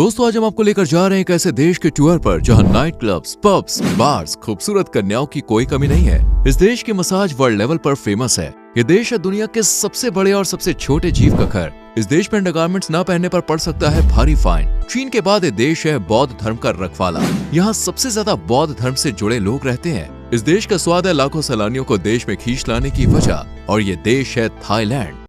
दोस्तों आज हम आपको लेकर जा रहे हैं एक ऐसे देश के टूर पर जहां नाइट क्लब्स, पब्स, बार्स, खूबसूरत कन्याओं की कोई कमी नहीं है। इस देश की मसाज वर्ल्ड लेवल पर फेमस है। ये देश है दुनिया के सबसे बड़े और सबसे छोटे जीव का घर। इस देश में अंडरगारमेंट्स न पहनने पर पड़ सकता है भारी फाइन। चीन के बाद ये देश है बौद्ध धर्म का रखवाला। यहाँ सबसे ज्यादा बौद्ध धर्म से जुड़े लोग रहते हैं। इस देश का स्वाद है लाखों सैलानियों को देश में खींच लाने की वजह, और ये देश है थाईलैंड।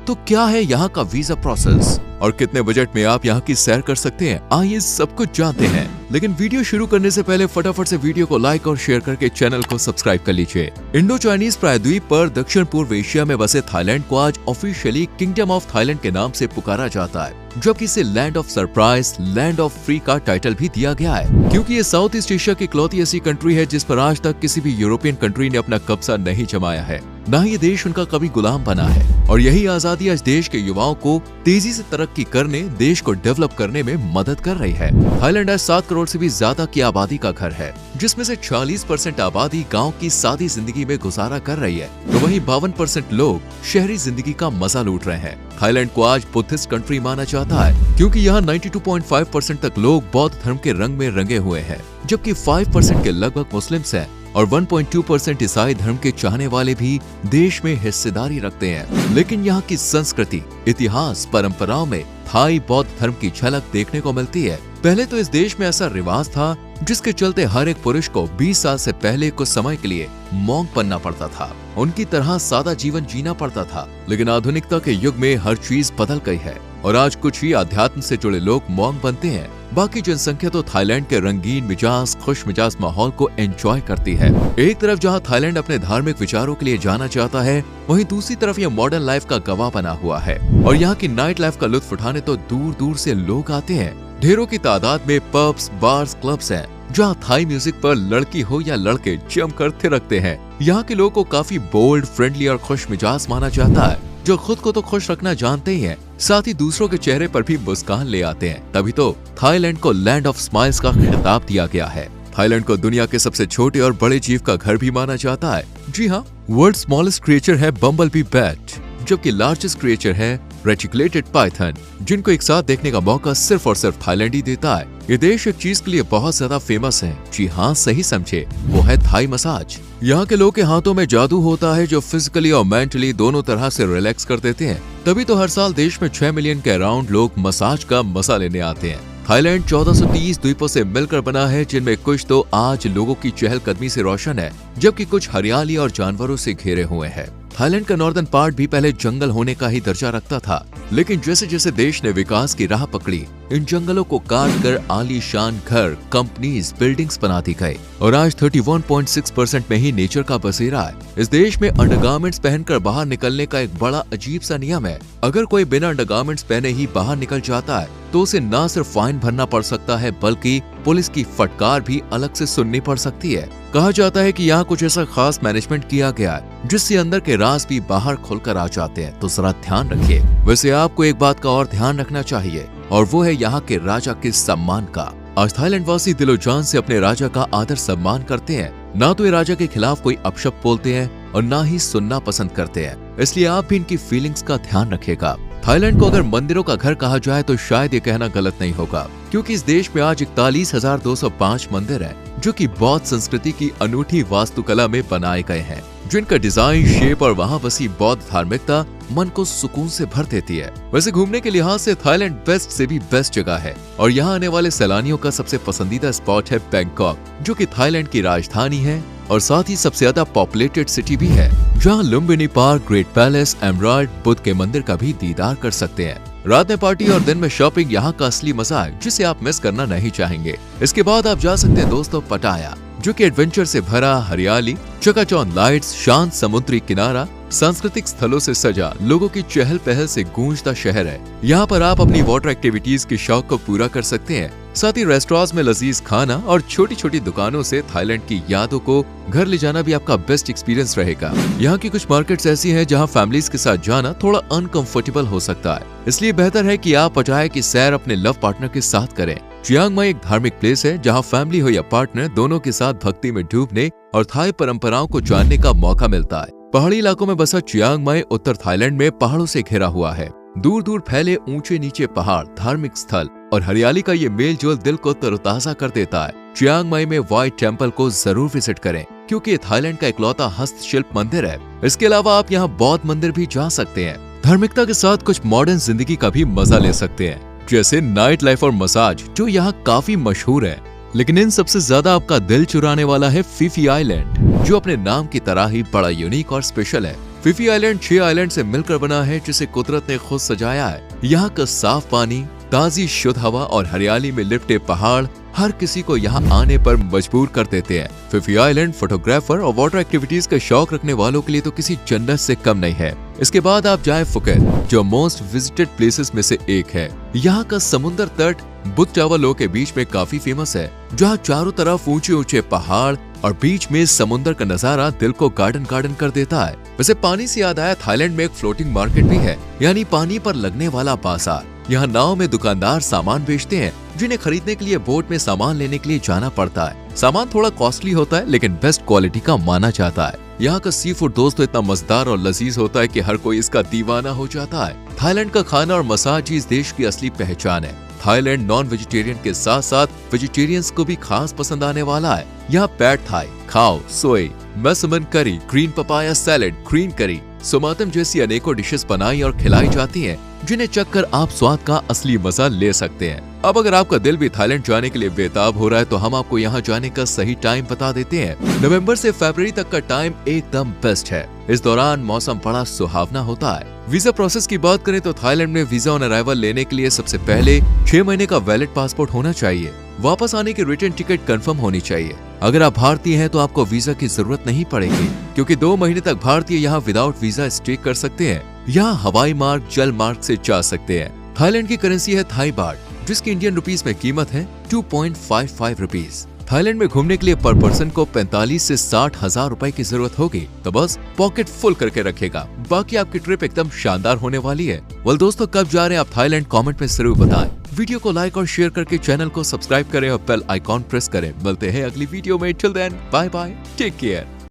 तो क्या है यहाँ का वीजा प्रोसेस और कितने बजट में आप यहाँ की सैर कर सकते हैं, आइए सब कुछ जानते हैं। लेकिन वीडियो शुरू करने से पहले फटाफट से वीडियो को लाइक और शेयर करके चैनल को सब्सक्राइब कर लीजिए। इंडो चाइनीज प्रायद्वीप पर दक्षिण पूर्व एशिया में बसे थाईलैंड को आज ऑफिशियली किंगडम ऑफ थाईलैंड के नाम से पुकारा जाता है, जबकि इसे land of surprise, land of free का टाइटल भी दिया गया है, क्योंकि ये साउथ ईस्ट एशिया की इकलौती ऐसी कंट्री है जिस पर आज तक किसी भी यूरोपियन कंट्री ने अपना कब्जा नहीं जमाया है, न ही ये देश उनका कभी गुलाम बना है। और यही आजादी आज देश के युवाओं को तेजी से तरक्की करने, देश को डेवलप करने में मदद कर रही है। थाईलैंड आज 7 करोड़ से भी ज्यादा की आबादी का घर है, जिसमें से 40% आबादी गांव की सादी जिंदगी में गुजारा कर रही है, तो वहीं 52% लोग शहरी जिंदगी का मजा लूट रहे हैं। थाईलैंड को आज बुद्धिस्ट कंट्री माना जाता है, क्योंकि यहाँ 92.5% तक लोग बौद्ध धर्म के रंग में रंगे हुए हैं, जबकि 5% के लगभग मुस्लिम्स हैं और 1.2% ईसाई धर्म के चाहने वाले भी देश में हिस्सेदारी रखते हैं। लेकिन यहाँ की संस्कृति, इतिहास, परंपराओं में थाई बौद्ध धर्म की झलक देखने को मिलती है। पहले तो इस देश में ऐसा रिवाज था जिसके चलते हर एक पुरुष को 20 साल से पहले कुछ समय के लिए मॉन्क बनना पड़ता था, उनकी तरह सादा जीवन जीना पड़ता था। लेकिन आधुनिकता के युग में हर चीज बदल गई है और आज कुछ ही अध्यात्म से जुड़े लोग मॉन्क बनते हैं। बाकी जनसंख्या तो थाईलैंड के रंगीन मिजाज, खुश मिजाज माहौल को एंजॉय करती है। एक तरफ जहां थाईलैंड अपने धार्मिक विचारों के लिए जाना चाहता है, वहीं दूसरी तरफ यह मॉडर्न लाइफ का गवाह बना हुआ है। और यहाँ की नाइट लाइफ का लुत्फ उठाने तो दूर दूर से लोग आते हैं। ढेरों की तादाद में पब्स, बार्स, क्लब्स हैं, जहाँ थाई म्यूजिक पर लड़की हो या लड़के जमकर थिरकते हैं। यहाँ के लोगों को काफी बोल्ड, फ्रेंडली और खुश मिजाज माना जाता है, जो खुद को तो खुश रखना जानते ही हैं, साथ ही दूसरों के चेहरे पर भी मुस्कान ले आते हैं। तभी तो थाईलैंड को लैंड ऑफ स्माइल्स का खिताब दिया गया है। थाईलैंड को दुनिया के सबसे छोटे और बड़े जीव का घर भी माना जाता है। जी हाँ, वर्ल्ड स्मॉलेस्ट क्रिएचर है बम्बलबी बैट, जबकि लार्जेस्ट क्रिएचर है रेटिकुलेटेड पाइथन, जिनको एक साथ देखने का मौका सिर्फ और सिर्फ थाईलैंड ही देता है। ये देश एक चीज के लिए बहुत ज्यादा फेमस है। जी हाँ, सही समझे, वो है थाई मसाज। यहाँ के लोग के हाथों में जादू होता है जो फिजिकली और मेंटली दोनों तरह से रिलैक्स कर देते हैं। तभी तो हर साल देश में 6 मिलियन के अराउंड लोग मसाज का मजा लेने आते हैं। थाईलैंड 1430 द्वीपों से मिलकर बना है, जिनमें कुछ तो आज लोगों की चहलकदमी से रोशन है, जबकि कुछ हरियाली और जानवरों से घिरे हुए हैं। थाईलैंड का नॉर्दर्न पार्ट भी पहले जंगल होने का ही दर्जा रखता था, लेकिन जैसे जैसे देश ने विकास की राह पकड़ी, इन जंगलों को काट कर आलीशान घर, कंपनीज, बिल्डिंग्स बना दी गई और आज 31.6% में ही नेचर का बसेरा है। इस देश में अंडरगारमेंट्स पहनकर बाहर निकलने का एक बड़ा अजीब सा नियम है। अगर कोई बिना अंडरगारमेंट्स पहने ही बाहर निकल जाता है तो उसे न सिर्फ फाइन भरना पड़ सकता है, बल्कि पुलिस की फटकार भी अलग से सुननी पड़ सकती है। कहा जाता है कि यहाँ कुछ ऐसा खास मैनेजमेंट किया गया है जिससे अंदर के राज भी बाहर खुलकर आ जाते हैं, तो जरा ध्यान रखिए। वैसे आपको एक बात का और ध्यान रखना चाहिए, और वो है यहाँ के राजा के सम्मान का। आज थाईलैंड वासी दिलो जान से अपने राजा का आदर सम्मान करते हैं। ना तो ये राजा के खिलाफ कोई अपशब्द बोलते हैं और ना ही सुनना पसंद करते हैं, इसलिए आप भी इनकी फीलिंग्स का ध्यान रखिएगा। थाईलैंड को अगर मंदिरों का घर कहा जाए तो शायद ये कहना गलत नहीं होगा, क्योंकि इस देश में आज 41,205 मंदिर हैं, जो कि बौद्ध संस्कृति की अनूठी वास्तुकला में बनाए गए हैं, जिनका डिजाइन, शेप और वहाँ बसी बौद्ध धार्मिकता मन को सुकून से भर देती है। वैसे घूमने के लिहाज से थाईलैंड बेस्ट से भी बेस्ट जगह है, और यहाँ आने वाले सैलानियों का सबसे पसंदीदा स्पॉट है बैंकॉक, जो कि थाईलैंड की राजधानी है और साथ ही सबसे ज्यादा पॉपुलेटेड सिटी भी है, जहाँ Lumbini park, great palace, emerald, Buddha के मंदिर का भी दीदार कर सकते हैं। रात में पार्टी और दिन में शॉपिंग यहाँ का असली मजा है, जिसे आप मिस करना नहीं चाहेंगे। इसके बाद आप जा सकते हैं दोस्तों पटाया, जो कि एडवेंचर से भरा, हरियाली, चकाचौंध लाइट्स, शांत समुद्री किनारा, सांस्कृतिक स्थलों से सजा, लोगों की चहल पहल से गूंजता शहर है। यहाँ पर आप अपनी वाटर एक्टिविटीज के शौक को पूरा कर सकते हैं। साथ ही रेस्टोरेंट्स में लजीज खाना और छोटी छोटी दुकानों से थाईलैंड की यादों को घर ले जाना भी आपका बेस्ट एक्सपीरियंस रहेगा। यहाँ की कुछ मार्केट्स ऐसी हैं जहाँ फैमिलीज के साथ जाना थोड़ा अनकंफर्टेबल हो सकता है, इसलिए बेहतर है कि आप पटाया की सैर अपने लव पार्टनर के साथ करें। चियांग माई एक धार्मिक प्लेस है जहाँ फैमिली हो या पार्टनर दोनों के साथ भक्ति में डूबने और थाई परंपराओं को जानने का मौका मिलता है। पहाड़ी इलाकों में बसा चियांग माई उत्तर थाईलैंड में पहाड़ों से घिरा हुआ है। दूर दूर फैले ऊंचे नीचे पहाड़, धार्मिक स्थल और हरियाली का ये मेल जोल दिल को तरोताजा कर देता है। चियांग माई में व्हाइट टेम्पल को जरूर विजिट करें क्योंकि ये थाईलैंड का इकलौता हस्तशिल्प मंदिर है। इसके अलावा आप यहाँ बौद्ध मंदिर भी जा सकते हैं। धार्मिकता के साथ कुछ मॉडर्न जिंदगी का भी मजा ले सकते हैं, जैसे नाइट लाइफ और मसाज जो यहाँ काफी मशहूर है। लेकिन इन सबसे ज्यादा आपका दिल चुराने वाला है फी फी आइलैंड, जो अपने नाम की तरह ही बड़ा यूनिक और स्पेशल है। फी फी आइलैंड 6 आइलैंड से मिलकर बना है, जिसे कुदरत ने खुद सजाया है। यहाँ का साफ पानी, ताजी शुद्ध हवा और हरियाली में लिपटे पहाड़ हर किसी को यहाँ आने पर मजबूर कर देते हैं। फी फी आइलैंड फोटोग्राफर और वाटर एक्टिविटीज का शौक रखने वालों के लिए तो किसी जन्नत से कम नहीं है। इसके बाद आप जाएं फुकेट, जो मोस्ट विजिटेड प्लेसेस में से एक है। यहाँ का समुद्र तट बुत टावर के बीच में काफी फेमस है, जहाँ चारों तरफ ऊंचे ऊंचे पहाड़ और बीच में समुद्र का नजारा दिल को गार्डन गार्डन कर देता है। वैसे पानी से याद आया, थाईलैंड में एक फ्लोटिंग मार्केट भी है, यानी पानी पर लगने वाला बाजार। यहाँ नाव में दुकानदार सामान बेचते हैं, जिन्हें खरीदने के लिए बोट में सामान लेने के लिए जाना पड़ता है। सामान थोड़ा कॉस्टली होता है, लेकिन बेस्ट क्वालिटी का माना जाता है। यहाँ का सी फूड दोस्तों इतना मजेदार और लजीज होता है कि हर कोई इसका दीवाना हो जाता है। थाईलैंड का खाना और मसाज इस देश की असली पहचान है। थाईलैंड नॉन वेजिटेरियन के साथ साथ वेजिटेरियंस को भी खास पसंद आने वाला है। यहाँ पैड थाई, खाओ, सोए, मैसमन करी, ग्रीन पपाया सैलेड, ग्रीन करी, सोमातम जैसी अनेकों डिशेस बनाई और खिलाई जाती हैं, जिन्हें चखकर आप स्वाद का असली मजा ले सकते हैं। अब अगर आपका दिल भी थाईलैंड जाने के लिए बेताब हो रहा है, तो हम आपको यहाँ जाने का सही टाइम बता देते हैं। नवंबर से फरवरी तक का टाइम एकदम बेस्ट है। इस दौरान मौसम बड़ा सुहावना होता है। वीजा प्रोसेस की बात करें तो थाईलैंड में वीजा ऑन अराइवल लेने के लिए सबसे पहले 6 महीने का वैलिड पासपोर्ट होना चाहिए। वापस आने की रिटर्न टिकट कंफर्म होनी चाहिए। अगर आप भारतीय हैं तो आपको वीजा की जरूरत नहीं पड़ेगी, क्योंकि 2 महीने तक भारतीय यहाँ विदाउट वीजा स्टे कर सकते हैं। यहाँ हवाई मार्ग, जल मार्ग से जा सकते हैं। थाईलैंड की करेंसी है थाई बाट, जिसकी इंडियन रुपीस में कीमत है 2.55 रुपीज। थाईलैंड में घूमने के लिए पर पर्सन को 45 से 60 हजार रुपए की जरूरत होगी, तो बस पॉकेट फुल करके रखेगा। बाकी आपकी ट्रिप एकदम शानदार होने वाली है। वेल दोस्तों, कब जा रहे हैं आप थाईलैंड, कमेंट में जरूर बताएं। वीडियो को लाइक और शेयर करके चैनल को सब्सक्राइब करें और बेल आइकॉन प्रेस करें। मिलते हैं अगली वीडियो में। Till then, bye bye, take care.